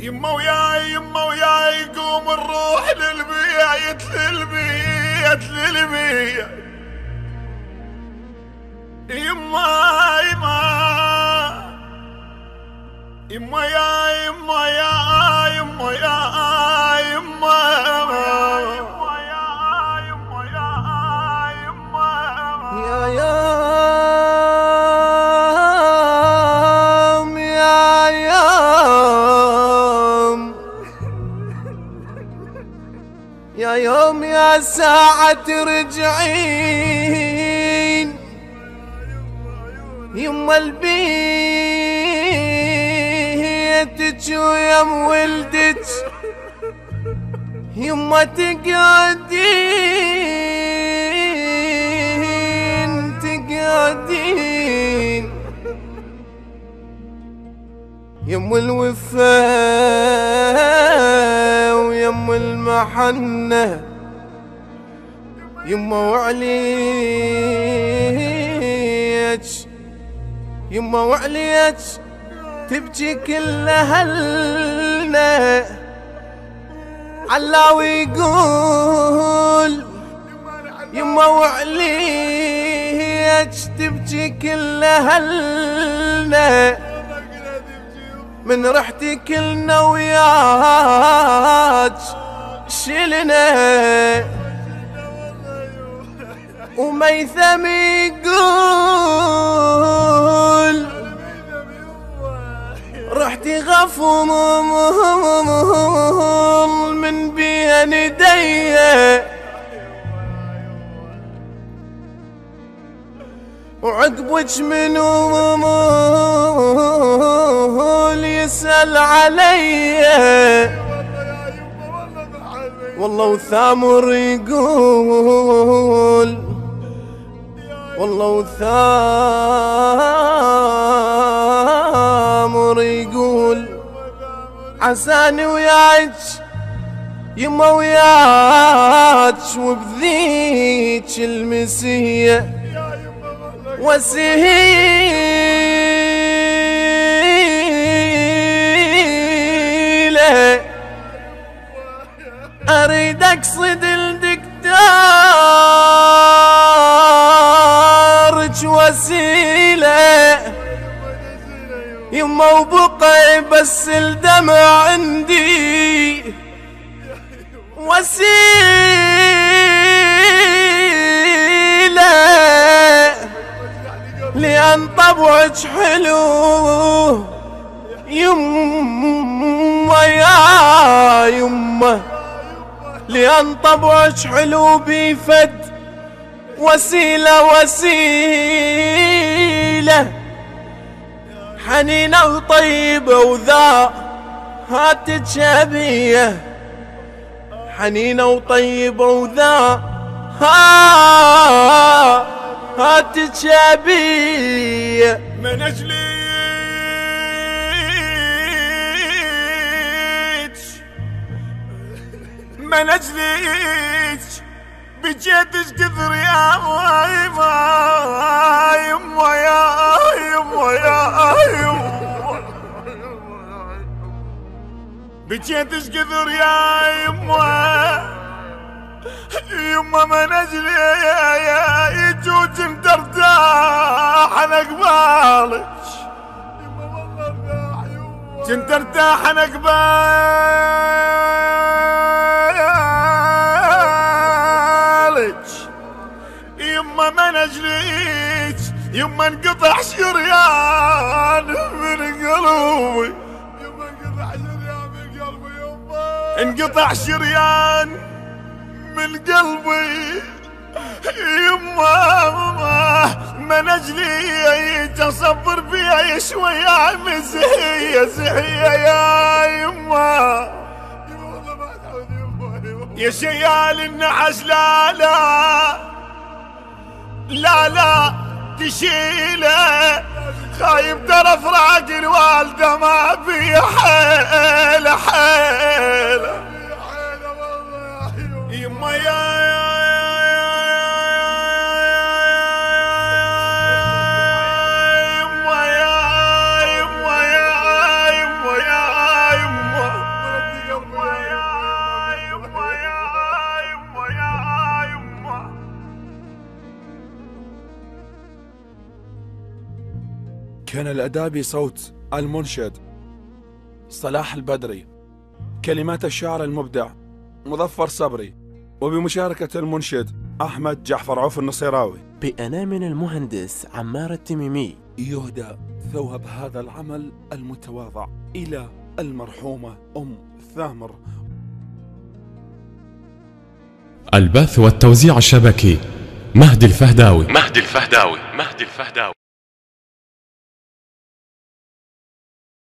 يما وياي يما وياي قوم نروح للبيت للبيت للبيت. يما يما يما يا يما يا يما يا يما يا يوم يا ساعة ترجعين يما البيتك ويم ولدك يما تقعدين يم الوفا ويم المحنة يما وعليك يما وعليك تبكي كل أهلنا. علاوي يقول يما وعليك تبكي كل أهلنا من رحتي كلنا وياك شلنا. وميثم يقول رحتي غفور من بين يدي وعقبك منو يسأل علي. والله وثامر يقول والله وثامر يقول عساني وياك يما وياك وبذيك المسية وسهيلة أريد أقصد الدكتورك وسيلة يما وبقي بس الدمع عندي وسيلة لأن طبعك حلو يما يا يما لأن طبعك حلو بيفد وسيلة وسيلة حنينة وطيبة وذا هاتك شبيه حنينة وطيبة وذا هاتك شبيه. من أجليك من أجليك بجيتك كثر يا يما يما يا يما يا يما بجيتك كثر يا يما يما من أجلي يجوج انت ارتاح انا قبالك كنت ارتاح انا قبالك يما من اجليك يما انقطع شريان من قلبي يما انقطع شريان من قلبي يما انقطع شريان من قلبي يما من اجلي تصبر فيها شوية عم زهية زهية يا يما يا شيال النعش لا لا لا لا تشيله خايب ترى فراق الوالدة ما في حيلة حيلة يما يا يما يا يما يا يما يا يما كان الأداء بصوت المنشد صلاح البدري، كلمات الشاعر المبدع مظفر صبري، وبمشاركة المنشد أحمد جعفر عوف النصيراوي. بأنا من المهندس عمار التميمي. يهدى ثوب هذا العمل المتواضع إلى المرحومة أم ثامر. البث والتوزيع الشبكي مهدي الفهداوي.